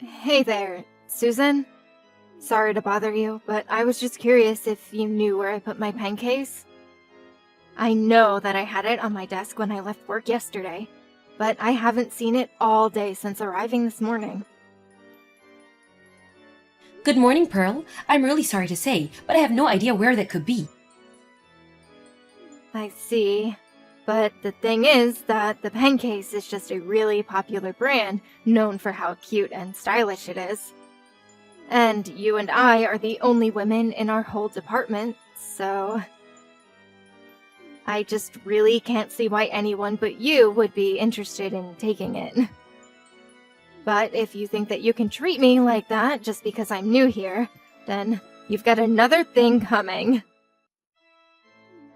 Hey there, Susan. Sorry to bother you, but I was just curious if you knew where I put my pen case. I know that I had it on my desk when I left work yesterday, but I haven't seen it all day since arriving this morning. Good morning, Pearl. I'm really sorry to say, but I have no idea where that could be. I see. But the thing is that the pen case is just a really popular brand known for how cute and stylish it is. And you and I are the only women in our whole department, so I just really can't see why anyone but you would be interested in taking it. But if you think that you can treat me like that just because I'm new here, then you've got another thing coming.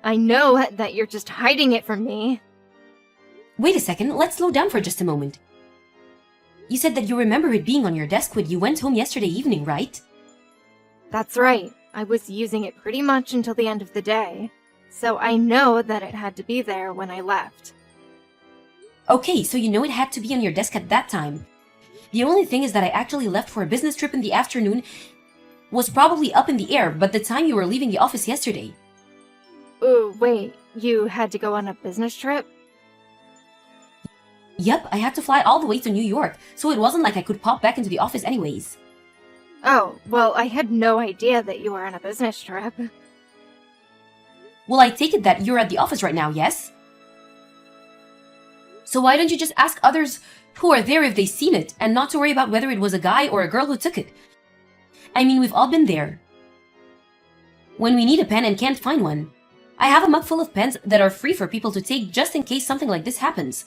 I know that you're just hiding it from me. Wait a second, let's slow down for just a moment. You said that you remember it being on your desk when you went home yesterday evening, right? That's right. I was using it pretty much until the end of the day, so I know that it had to be there when I left. Okay, so you know it had to be on your desk at that time. The only thing is that I actually left for a business trip in the afternoon was probably up in the air, but the time you were leaving the office yesterday. Oh, wait, you had to go on a business trip? Yep, I had to fly all the way to New York, so it wasn't like I could pop back into the office anyways. Oh, well, I had no idea that you were on a business trip. Well, I take it that you're at the office right now, yes? So why don't you just ask others who are there if they've seen it, and not to worry about whether it was a guy or a girl who took it? I mean, we've all been there. When we need a pen and can't find one. I have a mug full of pens that are free for people to take just in case something like this happens.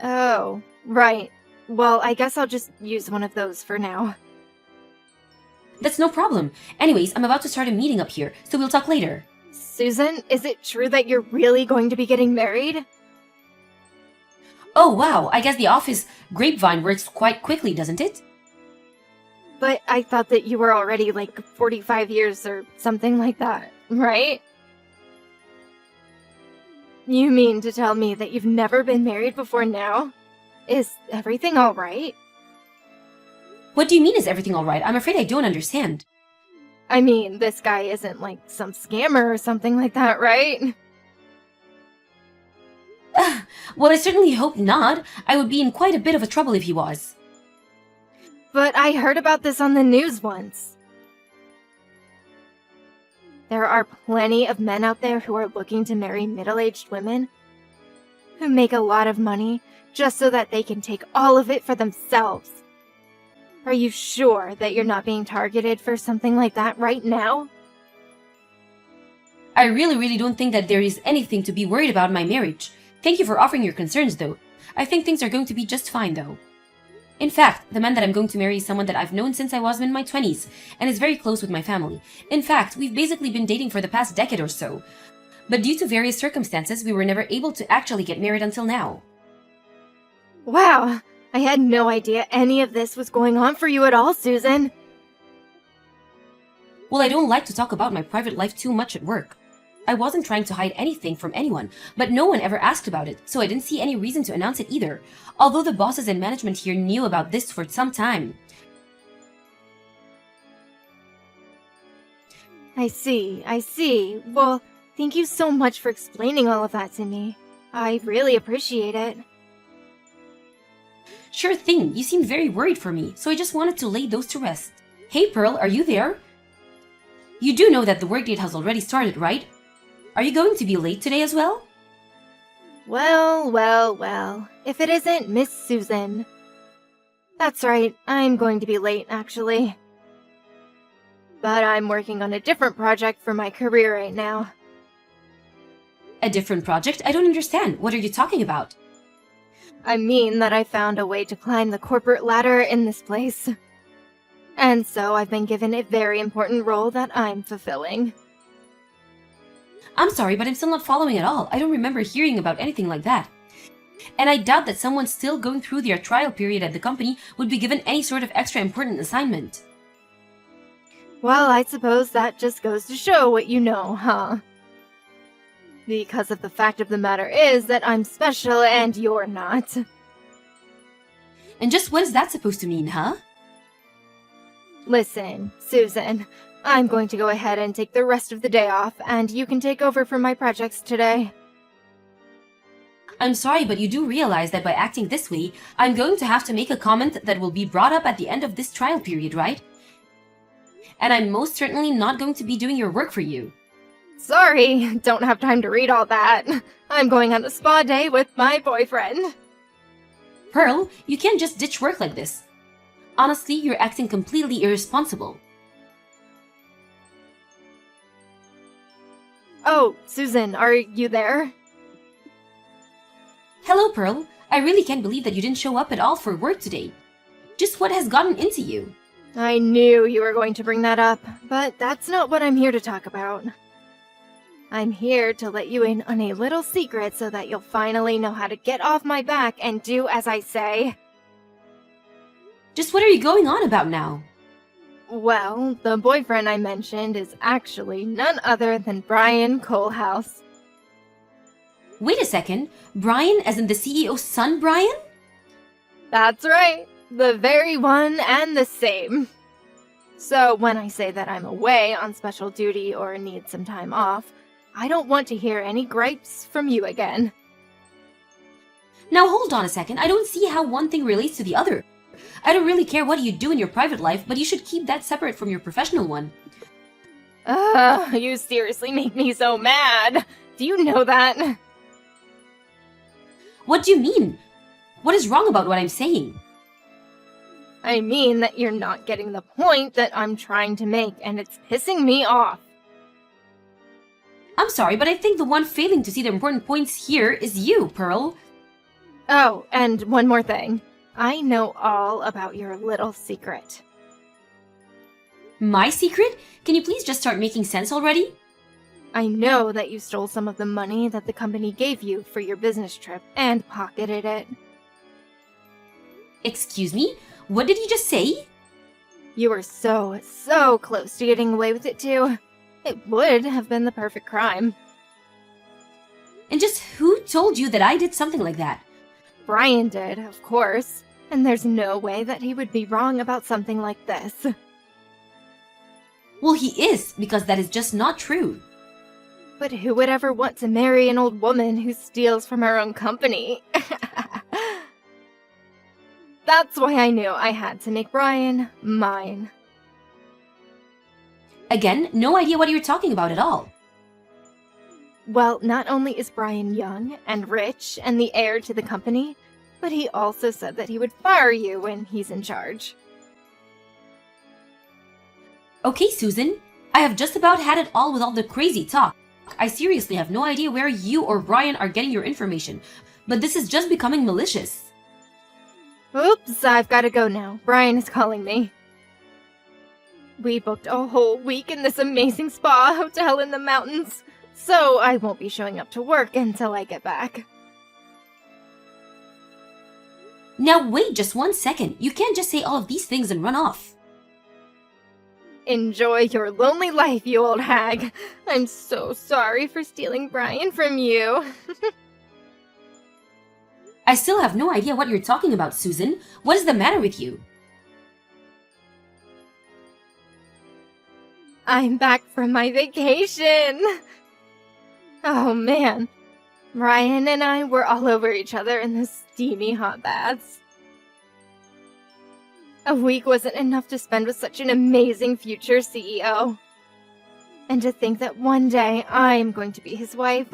Oh, right. Well, I guess I'll just use one of those for now. That's no problem. Anyways, I'm about to start a meeting up here, so we'll talk later. Susan, is it true that you're really going to be getting married? Oh wow, I guess the office grapevine works quite quickly, doesn't it? But I thought that you were already like 45 years or something like that, right? You mean to tell me that you've never been married before now? Is everything all right? What do you mean is everything alright? I'm afraid I don't understand. I mean, this guy isn't like some scammer or something like that, right? Well, I certainly hope not. I would be in quite a bit of a trouble if he was. But I heard about this on the news once. There are plenty of men out there who are looking to marry middle-aged women who make a lot of money just so that they can take all of it for themselves. Are you sure that you're not being targeted for something like that right now? I really don't think that there is anything to be worried about in my marriage. Thank you for offering your concerns, though. I think things are going to be just fine, though. In fact, the man that I'm going to marry is someone that I've known since I was in my 20s, and is very close with my family. In fact, we've basically been dating for the past decade or so. But due to various circumstances, we were never able to actually get married until now. Wow, I had no idea any of this was going on for you at all, Susan. Well, I don't like to talk about my private life too much at work. I wasn't trying to hide anything from anyone, but no one ever asked about it, so I didn't see any reason to announce it either, although the bosses and management here knew about this for some time. I see. Well, thank you so much for explaining all of that to me. I really appreciate it. Sure thing, you seemed very worried for me, so I just wanted to lay those to rest. Hey Pearl, are you there? You do know that the workday has already started, right? Are you going to be late today as well? Well. If it isn't Miss Susan. That's right, I'm going to be late, actually. But I'm working on a different project for my career right now. A different project? I don't understand. What are you talking about? I mean that I found a way to climb the corporate ladder in this place. And so I've been given a very important role that I'm fulfilling. I'm sorry, but I'm still not following at all. I don't remember hearing about anything like that. And I doubt that someone still going through their trial period at the company would be given any sort of extra important assignment. Well, I suppose that just goes to show what you know, huh? Because of the fact of the matter is that I'm special and you're not. And just what is that supposed to mean, huh? Listen, Susan, I'm going to go ahead and take the rest of the day off, and you can take over for my projects today. I'm sorry, but you do realize that by acting this way, I'm going to have to make a comment that will be brought up at the end of this trial period, right? And I'm most certainly not going to be doing your work for you. Sorry, don't have time to read all that. I'm going on a spa day with my boyfriend. Pearl, you can't just ditch work like this. Honestly, you're acting completely irresponsible. Oh, Susan, are you there? Hello, Pearl. I really can't believe that you didn't show up at all for work today. Just what has gotten into you? I knew you were going to bring that up, but that's not what I'm here to talk about. I'm here to let you in on a little secret so that you'll finally know how to get off my back and do as I say. Just what are you going on about now? Well, the boyfriend I mentioned is actually none other than Brian Coalhouse. Wait a second. Brian, as in the CEO's son, Brian? That's right, the very one and the same. So when I say that I'm away on special duty or need some time off, I don't want to hear any gripes from you again. Now hold on a second. I don't see how one thing relates to the other. I don't really care what you do in your private life, but you should keep that separate from your professional one. You seriously make me so mad. Do you know that? What do you mean? What is wrong about what I'm saying? I mean that you're not getting the point that I'm trying to make, and it's pissing me off. I'm sorry, but I think the one failing to see the important points here is you, Pearl. Oh, and one more thing. I know all about your little secret. My secret? Can you please just start making sense already? I know that you stole some of the money that the company gave you for your business trip and pocketed it. Excuse me? What did you just say? You were so close to getting away with it too. It would have been the perfect crime. And just who told you that I did something like that? Brian did, of course, and there's no way that he would be wrong about something like this. Well, he is, because that is just not true. But who would ever want to marry an old woman who steals from her own company? That's why I knew I had to make Brian mine. Again, no idea what you're talking about at all. Well, not only is Brian young and rich and the heir to the company, but he also said that he would fire you when he's in charge. Okay, Susan. I have just about had it all with all the crazy talk. I seriously have no idea where you or Brian are getting your information, but this is just becoming malicious. Oops, I've got to go now. Brian is calling me. We booked a whole week in this amazing spa hotel in the mountains, so I won't be showing up to work until I get back. Now wait just 1 second. You can't just say all of these things and run off. Enjoy your lonely life, you old hag. I'm so sorry for stealing Brian from you. I still have no idea what you're talking about, Susan. What is the matter with you? I'm back from my vacation. Oh man, Brian and I were all over each other in the steamy hot baths. A week wasn't enough to spend with such an amazing future CEO. And to think that one day I'm going to be his wife.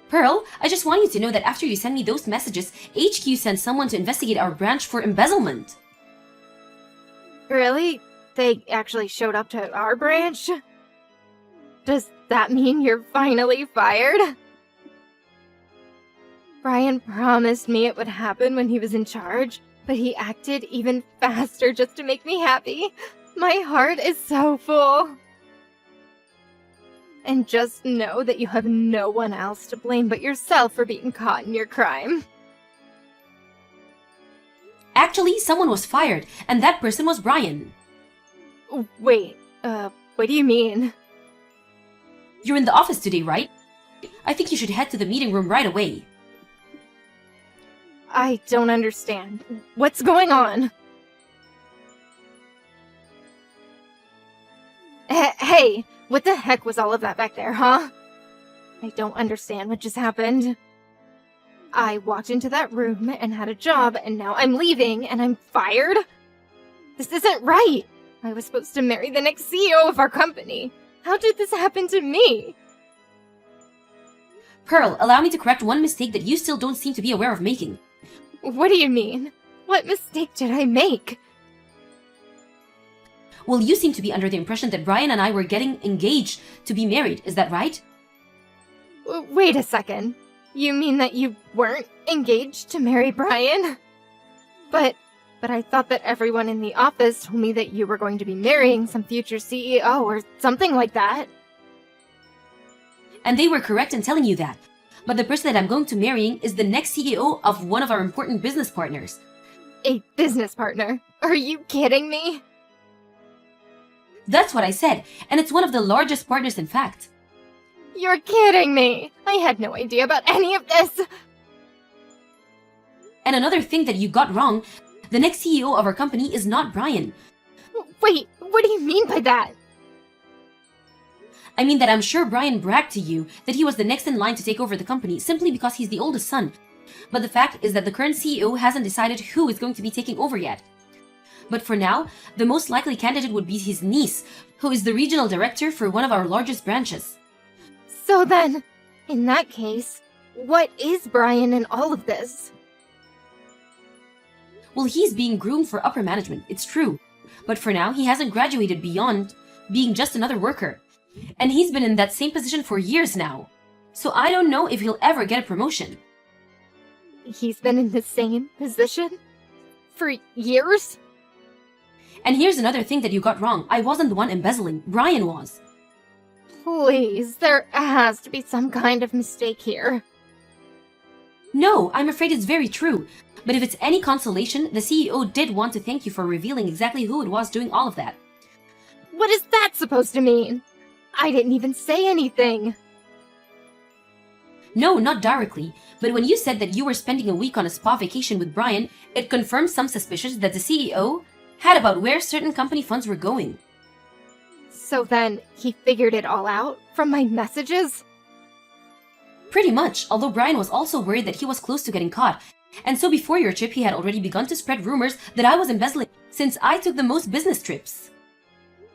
Pearl, I just want you to know that after you send me those messages, HQ sent someone to investigate our branch for embezzlement. Really? They actually showed up to our branch? Does that mean you're finally fired? Brian promised me it would happen when he was in charge, but he acted even faster just to make me happy. My heart is so full. And just know that you have no one else to blame but yourself for being caught in your crime. Actually, someone was fired, and that person was Brian. Wait, what do you mean? You're in the office today, right? I think you should head to the meeting room right away. I don't understand. What's going on? Hey, what the heck was all of that back there, huh? I don't understand what just happened. I walked into that room and had a job, and now I'm leaving and I'm fired? This isn't right! I was supposed to marry the next CEO of our company. How did this happen to me? Pearl, allow me to correct one mistake that you still don't seem to be aware of making. What do you mean? What mistake did I make? Well, you seem to be under the impression that Brian and I were getting engaged to be married, is that right? Wait a second. You mean that you weren't engaged to marry Brian? But I thought that everyone in the office told me that you were going to be marrying some future CEO or something like that. And they were correct in telling you that. But the person that I'm going to marrying is the next CEO of one of our important business partners. A business partner? Are you kidding me? That's what I said, and it's one of the largest partners in fact. You're kidding me! I had no idea about any of this! And another thing that you got wrong, the next CEO of our company is not Brian. Wait, what do you mean by that? I mean that I'm sure Brian bragged to you that he was the next in line to take over the company simply because he's the oldest son. But the fact is that the current CEO hasn't decided who is going to be taking over yet. But for now, the most likely candidate would be his niece, who is the regional director for one of our largest branches. So then, in that case, what is Brian in all of this? Well, he's being groomed for upper management, it's true. But for now, he hasn't graduated beyond being just another worker. And he's been in that same position for years now. So I don't know if he'll ever get a promotion. He's been in the same position? For years? And here's another thing that you got wrong. I wasn't the one embezzling. Brian was. Please, there has to be some kind of mistake here. No, I'm afraid it's very true. But if it's any consolation, the CEO did want to thank you for revealing exactly who it was doing all of that. What is that supposed to mean? I didn't even say anything. No, not directly. But when you said that you were spending a week on a spa vacation with Brian, it confirmed some suspicions that the CEO had about where certain company funds were going. So then, he figured it all out from my messages? Pretty much, although Brian was also worried that he was close to getting caught. And so before your trip, he had already begun to spread rumors that I was embezzling, since I took the most business trips.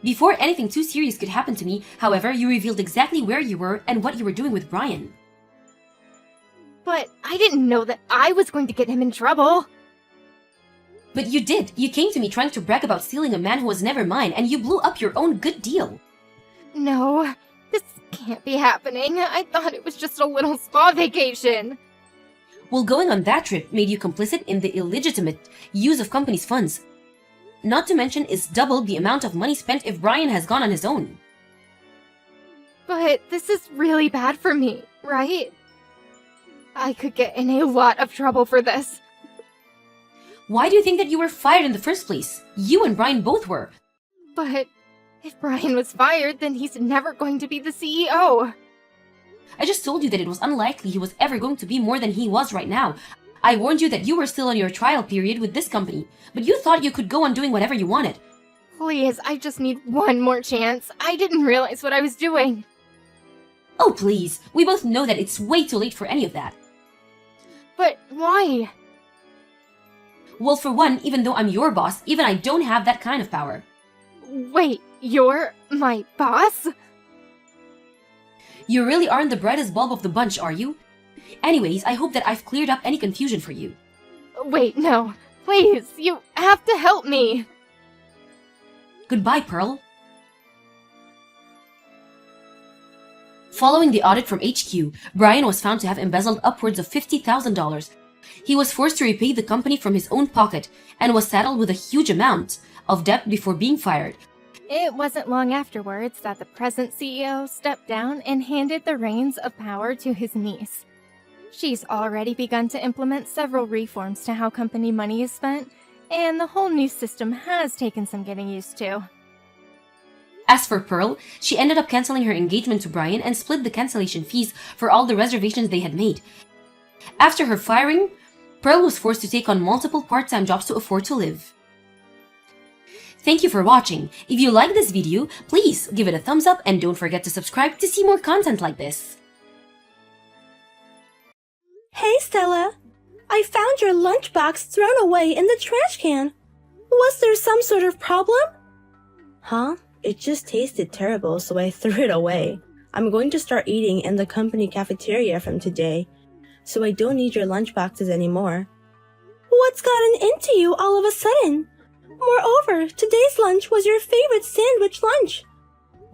Before anything too serious could happen to me, however, you revealed exactly where you were and what you were doing with Brian. But I didn't know that I was going to get him in trouble. But you did. You came to me trying to brag about stealing a man who was never mine, and you blew up your own good deal. No, this can't be happening. I thought it was just a little spa vacation. Well, going on that trip made you complicit in the illegitimate use of company's funds. Not to mention, it's doubled the amount of money spent if Brian has gone on his own. But this is really bad for me, right? I could get in a lot of trouble for this. Why do you think that you were fired in the first place? You and Brian both were. But if Brian was fired, then he's never going to be the CEO. I just told you that it was unlikely he was ever going to be more than he was right now. I warned you that you were still on your trial period with this company, but you thought you could go on doing whatever you wanted. Please, I just need one more chance. I didn't realize what I was doing. Oh, please. We both know that it's way too late for any of that. But why? Well, for one, even though I'm your boss, even I don't have that kind of power. Wait, you're my boss? You really aren't the brightest bulb of the bunch, are you? Anyways, I hope that I've cleared up any confusion for you. Wait, no. Please, you have to help me. Goodbye, Pearl. Following the audit from HQ, Brian was found to have embezzled upwards of $50,000. He was forced to repay the company from his own pocket and was saddled with a huge amount of debt before being fired. It wasn't long afterwards that the present CEO stepped down and handed the reins of power to his niece. She's already begun to implement several reforms to how company money is spent, and the whole new system has taken some getting used to. As for Pearl, she ended up canceling her engagement to Brian and split the cancellation fees for all the reservations they had made. After her firing, Pearl was forced to take on multiple part-time jobs to afford to live. Thank you for watching. If you like this video, please give it a thumbs up and don't forget to subscribe to see more content like this. Hey Stella, I found your lunchbox thrown away in the trash can. Was there some sort of problem? Huh? It just tasted terrible, so I threw it away. I'm going to start eating in the company cafeteria from today, so I don't need your lunchboxes anymore. What's gotten into you all of a sudden? Moreover, today's lunch was your favorite sandwich lunch.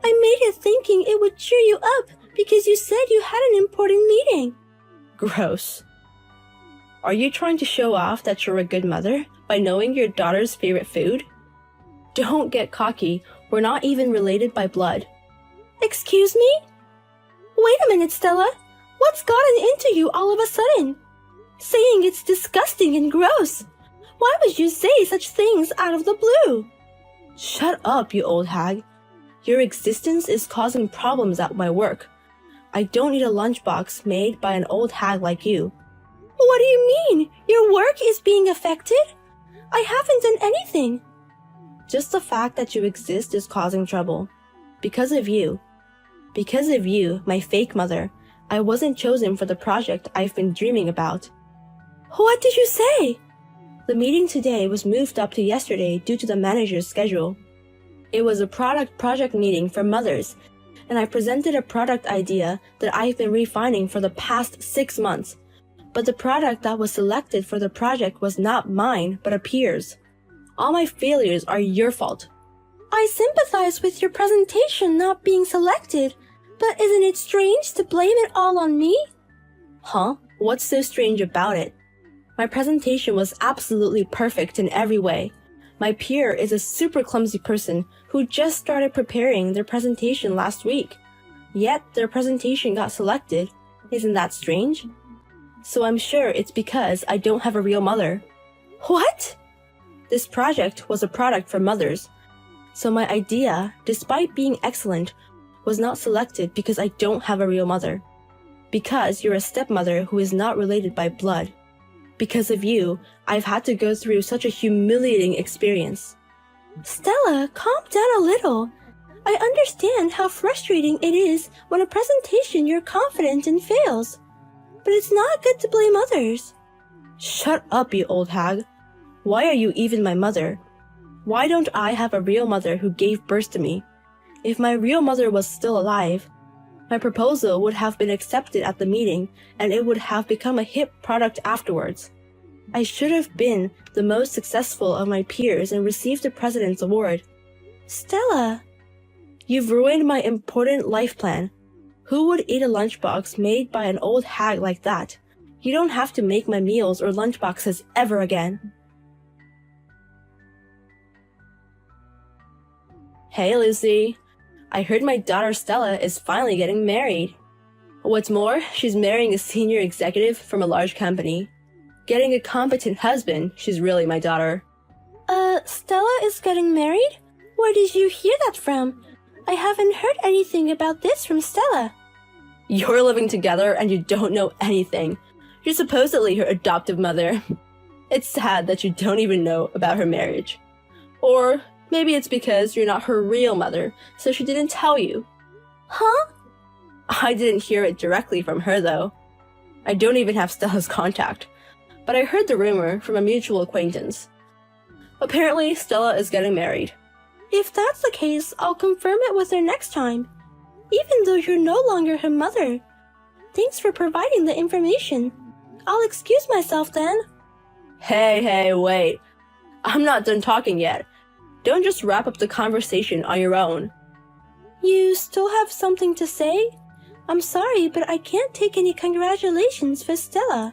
I made it thinking it would cheer you up because you said you had an important meeting. Gross. Are you trying to show off that you're a good mother by knowing your daughter's favorite food? Don't get cocky. We're not even related by blood. Excuse me? Wait a minute, Stella. What's gotten into you all of a sudden? Saying it's disgusting and gross. Why would you say such things out of the blue? Shut up, you old hag. Your existence is causing problems at my work. I don't need a lunchbox made by an old hag like you. What do you mean? Your work is being affected? I haven't done anything. Just the fact that you exist is causing trouble. Because of you. Because of you, my fake mother, I wasn't chosen for the project I've been dreaming about. What did you say? The meeting today was moved up to yesterday due to the manager's schedule. It was a project meeting for mothers, and I presented a product idea that I've been refining for the past 6 months. But the product that was selected for the project was not mine, but a peer's. All my failures are your fault. I sympathize with your presentation not being selected, but isn't it strange to blame it all on me? Huh? What's so strange about it? My presentation was absolutely perfect in every way. My peer is a super clumsy person who just started preparing their presentation last week. Yet their presentation got selected. Isn't that strange? So I'm sure it's because I don't have a real mother. What? This project was a product for mothers. So my idea, despite being excellent, was not selected because I don't have a real mother. Because you're a stepmother who is not related by blood. Because of you, I've had to go through such a humiliating experience. Stella, calm down a little. I understand how frustrating it is when a presentation you're confident in fails. But it's not good to blame others. Shut up, you old hag. Why are you even my mother? Why don't I have a real mother who gave birth to me? If my real mother was still alive, my proposal would have been accepted at the meeting and it would have become a hip product afterwards. I should have been the most successful of my peers and received the president's award. Stella, you've ruined my important life plan. Who would eat a lunchbox made by an old hag like that? You don't have to make my meals or lunchboxes ever again. Hey, Lucy. I heard my daughter Stella is finally getting married. What's more, she's marrying a senior executive from a large company. Getting a competent husband, she's really my daughter. Stella is getting married? Where did you hear that from? I haven't heard anything about this from Stella. You're living together and you don't know anything. You're supposedly her adoptive mother. It's sad that you don't even know about her marriage. Or maybe it's because you're not her real mother, so she didn't tell you. Huh? I didn't hear it directly from her, though. I don't even have Stella's contact. But I heard the rumor from a mutual acquaintance. Apparently, Stella is getting married. If that's the case, I'll confirm it with her next time. Even though you're no longer her mother. Thanks for providing the information. I'll excuse myself then. Hey, wait. I'm not done talking yet. Don't just wrap up the conversation on your own. You still have something to say? I'm sorry, but I can't take any congratulations for Stella.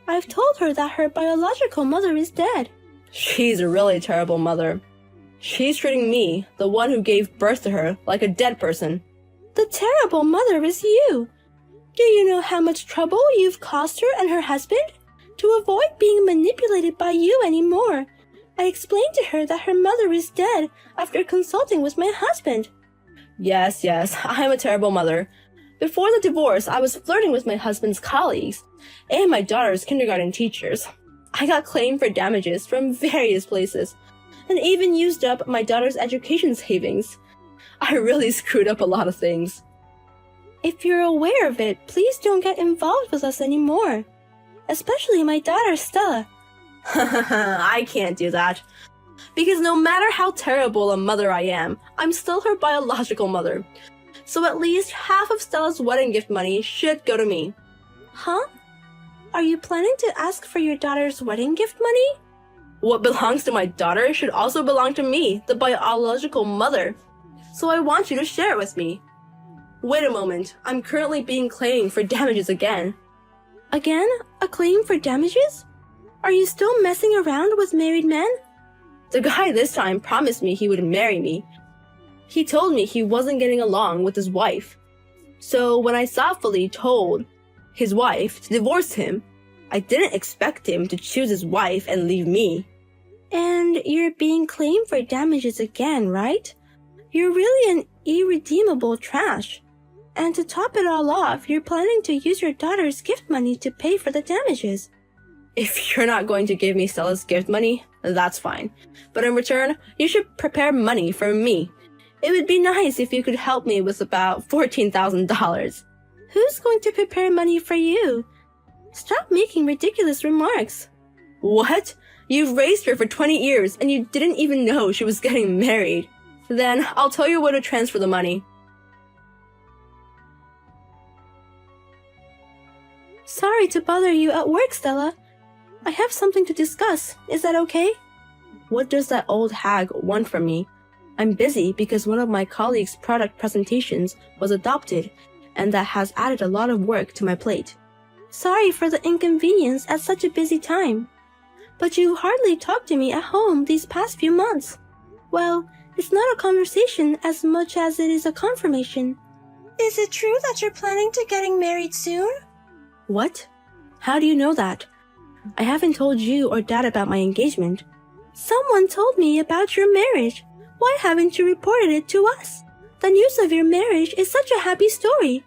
I've told her that her biological mother is dead. She's a really terrible mother. She's treating me, the one who gave birth to her, like a dead person. The terrible mother is you. Do you know how much trouble you've caused her and her husband? To avoid being manipulated by you anymore, I explained to her that her mother is dead after consulting with my husband. Yes, I'm a terrible mother. Before the divorce, I was flirting with my husband's colleagues and my daughter's kindergarten teachers. I got claimed for damages from various places, and even used up my daughter's education savings. I really screwed up a lot of things. If you're aware of it, please don't get involved with us anymore. Especially my daughter, Stella. I can't do that. Because no matter how terrible a mother I am, I'm still her biological mother. So at least half of Stella's wedding gift money should go to me. Huh? Are you planning to ask for your daughter's wedding gift money? What belongs to my daughter should also belong to me, the biological mother. So I want you to share it with me. Wait a moment, I'm currently being claimed for damages again. Again? A claim for damages? Are you still messing around with married men? The guy this time promised me he would marry me. He told me he wasn't getting along with his wife. So when I thoughtfully told his wife to divorce him, I didn't expect him to choose his wife and leave me. And you're being claimed for damages again, right? You're really an irredeemable trash. And to top it all off, you're planning to use your daughter's gift money to pay for the damages. If you're not going to give me Stella's gift money, that's fine. But in return, you should prepare money for me. It would be nice if you could help me with about $14,000. Who's going to prepare money for you? Stop making ridiculous remarks. What? You've raised her for 20 years and you didn't even know she was getting married. Then I'll tell you where to transfer the money. Sorry to bother you at work, Stella. I have something to discuss. Is that okay? What does that old hag want from me? I'm busy because one of my colleagues' product presentations was adopted, and that has added a lot of work to my plate. Sorry for the inconvenience at such a busy time. But you hardly talked to me at home these past few months. Well, it's not a conversation as much as it is a confirmation. Is it true that you're planning to getting married soon? What? How do you know that? I haven't told you or Dad about my engagement. Someone told me about your marriage. Why haven't you reported it to us? The news of your marriage is such a happy story.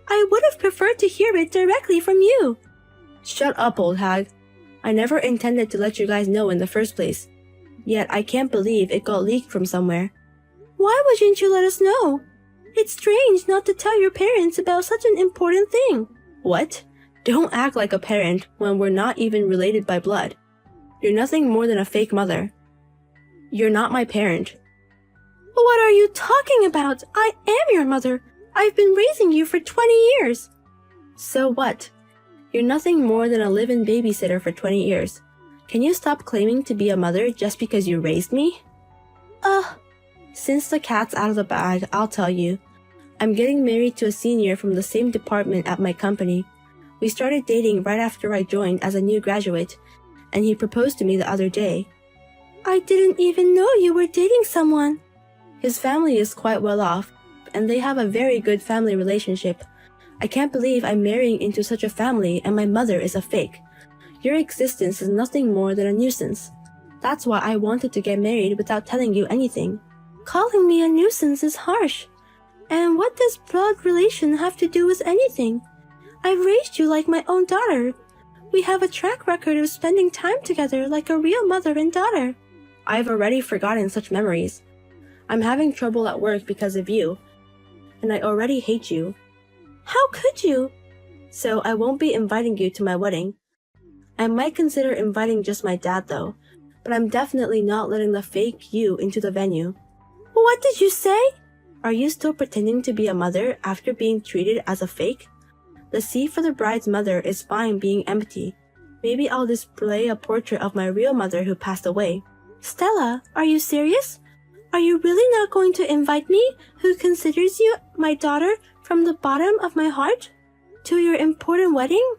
I would have preferred to hear it directly from you. Shut up, old hag. I never intended to let you guys know in the first place. Yet I can't believe it got leaked from somewhere. Why wouldn't you let us know? It's strange not to tell your parents about such an important thing. What? Don't act like a parent when we're not even related by blood. You're nothing more than a fake mother. You're not my parent. What are you talking about? I am your mother. I've been raising you for 20 years. So what? You're nothing more than a live-in babysitter for 20 years. Can you stop claiming to be a mother just because you raised me? Since the cat's out of the bag, I'll tell you. I'm getting married to a senior from the same department at my company. We started dating right after I joined as a new graduate, and he proposed to me the other day. I didn't even know you were dating someone. His family is quite well off, and they have a very good family relationship. I can't believe I'm marrying into such a family and my mother is a fake. Your existence is nothing more than a nuisance. That's why I wanted to get married without telling you anything. Calling me a nuisance is harsh. And what does blood relation have to do with anything? I've raised you like my own daughter. We have a track record of spending time together like a real mother and daughter. I've already forgotten such memories. I'm having trouble at work because of you, and I already hate you. How could you? So I won't be inviting you to my wedding. I might consider inviting just my dad though, but I'm definitely not letting the fake you into the venue. What did you say? Are you still pretending to be a mother after being treated as a fake? The seat for the bride's mother is fine being empty. Maybe I'll display a portrait of my real mother who passed away. Stella, are you serious? Are you really not going to invite me, who considers you my daughter from the bottom of my heart, to your important wedding?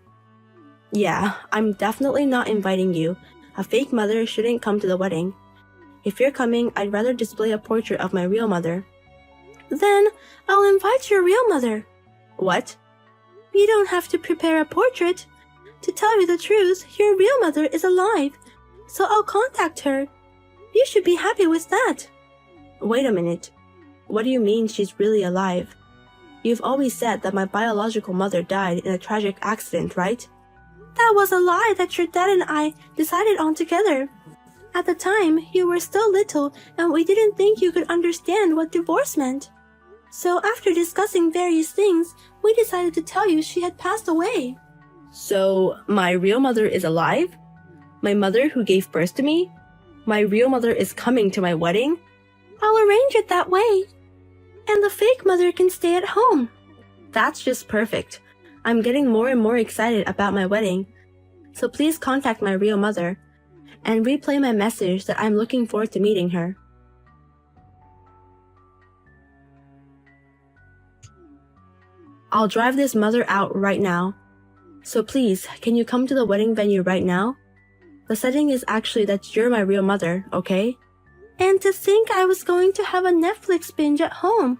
Yeah, I'm definitely not inviting you. A fake mother shouldn't come to the wedding. If you're coming, I'd rather display a portrait of my real mother. Then I'll invite your real mother. What? You don't have to prepare a portrait. To tell you the truth, your real mother is alive, so I'll contact her. You should be happy with that. Wait a minute. What do you mean she's really alive? You've always said that my biological mother died in a tragic accident, right? That was a lie that your dad and I decided on together. At the time, you were still little and we didn't think you could understand what divorce meant. So after discussing various things, we decided to tell you she had passed away. So, my real mother is alive? My mother who gave birth to me? My real mother is coming to my wedding? I'll arrange it that way. And the fake mother can stay at home. That's just perfect. I'm getting more and more excited about my wedding. So please contact my real mother and replay my message that I'm looking forward to meeting her. I'll drive this mother out right now. So please, can you come to the wedding venue right now? The setting is actually that you're my real mother, okay? And to think I was going to have a Netflix binge at home.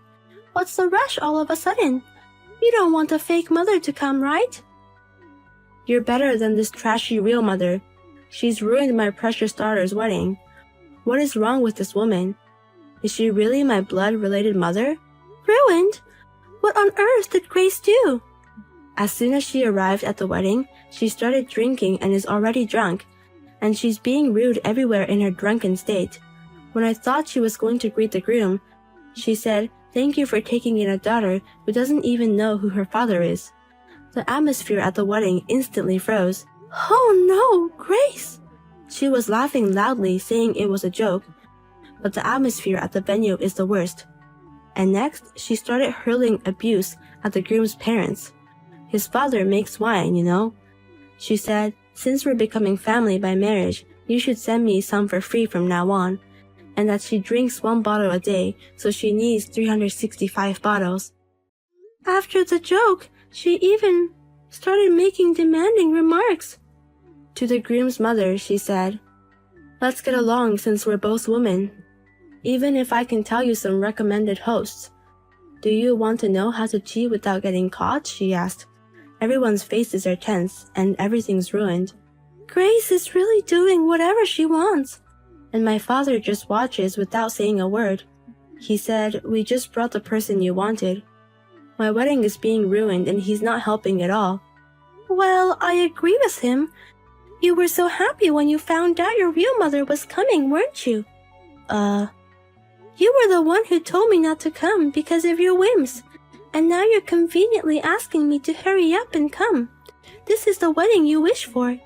What's the rush all of a sudden? You don't want a fake mother to come, right? You're better than this trashy real mother. She's ruined my precious daughter's wedding. What is wrong with this woman? Is she really my blood-related mother? Ruined? What on earth did Grace do? As soon as she arrived at the wedding, she started drinking and is already drunk, and she's being rude everywhere in her drunken state. When I thought she was going to greet the groom, she said, "Thank you for taking in a daughter who doesn't even know who her father is." The atmosphere at the wedding instantly froze. Oh no, Grace! She was laughing loudly, saying it was a joke, but the atmosphere at the venue is the worst. And next, she started hurling abuse at the groom's parents. His father makes wine, you know. She said, "Since we're becoming family by marriage, you should send me some for free from now on," and that she drinks 1 bottle a day, so she needs 365 bottles. After the joke, she even started making demanding remarks. To the groom's mother, she said, "Let's get along since we're both women. Even if I can tell you some recommended hosts." "Do you want to know how to cheat without getting caught?" she asked. Everyone's faces are tense, and everything's ruined. Grace is really doing whatever she wants. And my father just watches without saying a word. He said, "We just brought the person you wanted." My wedding is being ruined and he's not helping at all. Well, I agree with him. You were so happy when you found out your real mother was coming, weren't you? You were the one who told me not to come because of your whims. And now you're conveniently asking me to hurry up and come. This is the wedding you wish for.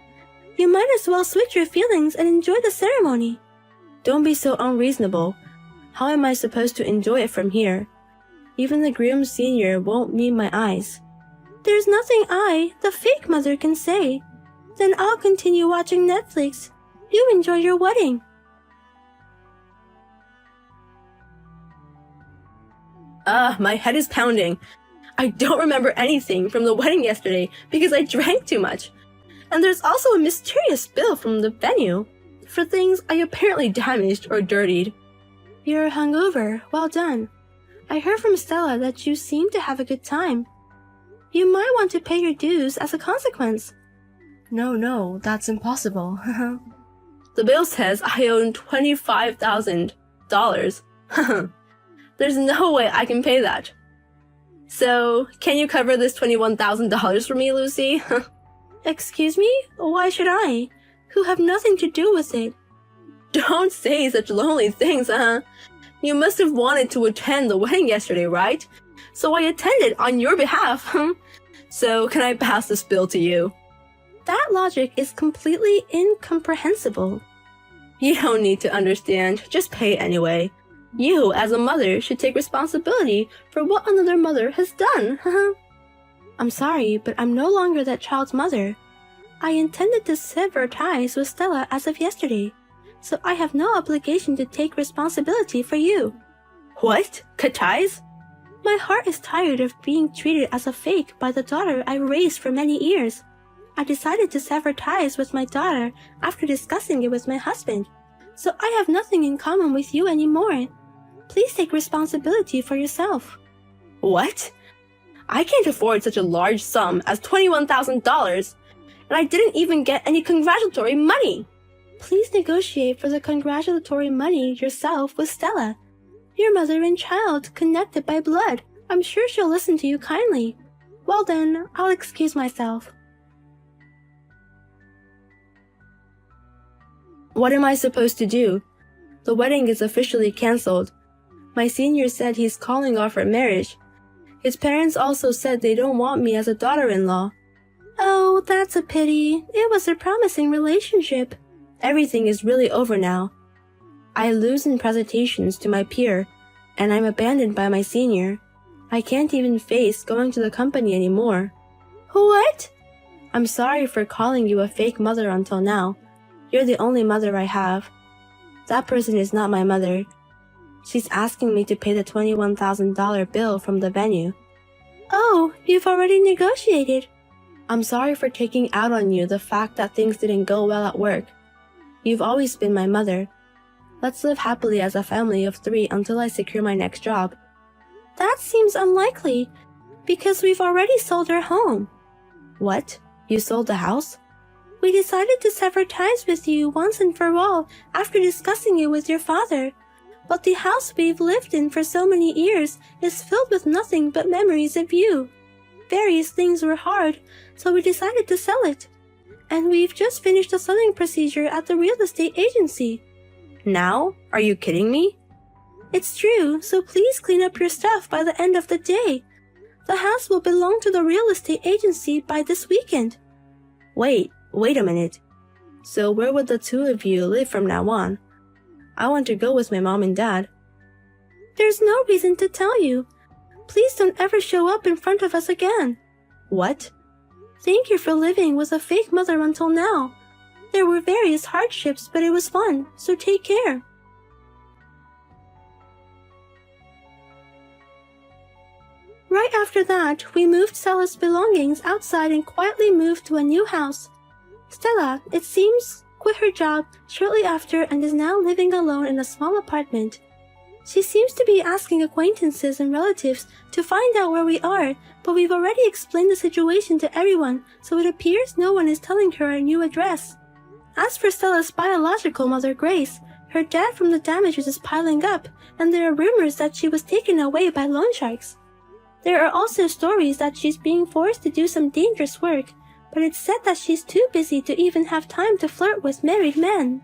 You might as well switch your feelings and enjoy the ceremony. Don't be so unreasonable. How am I supposed to enjoy it from here? Even the groom senior won't meet my eyes. There's nothing I, the fake mother, can say. Then I'll continue watching Netflix. You enjoy your wedding. My head is pounding. I don't remember anything from the wedding yesterday because I drank too much. And there's also a mysterious bill from the venue for things I apparently damaged or dirtied. You're hungover. Well done. I heard from Stella that you seem to have a good time. You might want to pay your dues as a consequence. No, that's impossible. The bill says I own $25,000. There's no way I can pay that. So, can you cover this $21,000 for me, Lucy? Excuse me? Why should I? Who have nothing to do with it. Don't say such lonely things, You must have wanted to attend the wedding yesterday, right? So I attended on your behalf. So, can I pass this bill to you? That logic is completely incomprehensible. You don't need to understand, just pay anyway. You, as a mother, should take responsibility for what another mother has done. I'm sorry, but I'm no longer that child's mother. I intended to sever ties with Stella as of yesterday, so I have no obligation to take responsibility for you. What? Cut ties? My heart is tired of being treated as a fake by the daughter I raised for many years. I decided to sever ties with my daughter after discussing it with my husband, so I have nothing in common with you anymore. Please take responsibility for yourself. What? I can't afford such a large sum as $21,000, and I didn't even get any congratulatory money. Please negotiate for the congratulatory money yourself with Stella. Your mother and child connected by blood. I'm sure she'll listen to you kindly. Well then, I'll excuse myself. What am I supposed to do? The wedding is officially cancelled. My senior said he's calling off our marriage. His parents also said they don't want me as a daughter-in-law. Oh, that's a pity. It was a promising relationship. Everything is really over now. I lose in presentations to my peer, and I'm abandoned by my senior. I can't even face going to the company anymore. What? I'm sorry for calling you a fake mother until now. You're the only mother I have. That person is not my mother. She's asking me to pay the $21,000 bill from the venue. Oh, you've already negotiated. I'm sorry for taking out on you the fact that things didn't go well at work. You've always been my mother. Let's live happily as a family of 3 until I secure my next job. That seems unlikely, because we've already sold our home. What? You sold the house? We decided to sever ties with you once and for all after discussing it with your father. But the house we've lived in for so many years is filled with nothing but memories of you. Various things were hard, so we decided to sell it. And we've just finished the selling procedure at the real estate agency. Now? Are you kidding me? It's true, so please clean up your stuff by the end of the day. The house will belong to the real estate agency by this weekend. Wait a minute. So where would the 2 of you live from now on? I want to go with my mom and dad. There's no reason to tell you. Please don't ever show up in front of us again. What? Thank you for living with a fake mother until now. There were various hardships, but it was fun, so take care. Right after that, we moved Stella's belongings outside and quietly moved to a new house. Stella, it seems, quit her job shortly after and is now living alone in a small apartment. She seems to be asking acquaintances and relatives to find out where we are, but we've already explained the situation to everyone, so it appears no one is telling her our new address. As for Stella's biological mother, Grace, her debt from the damages is piling up, and there are rumors that she was taken away by loan sharks. There are also stories that she's being forced to do some dangerous work, but it's said that she's too busy to even have time to flirt with married men.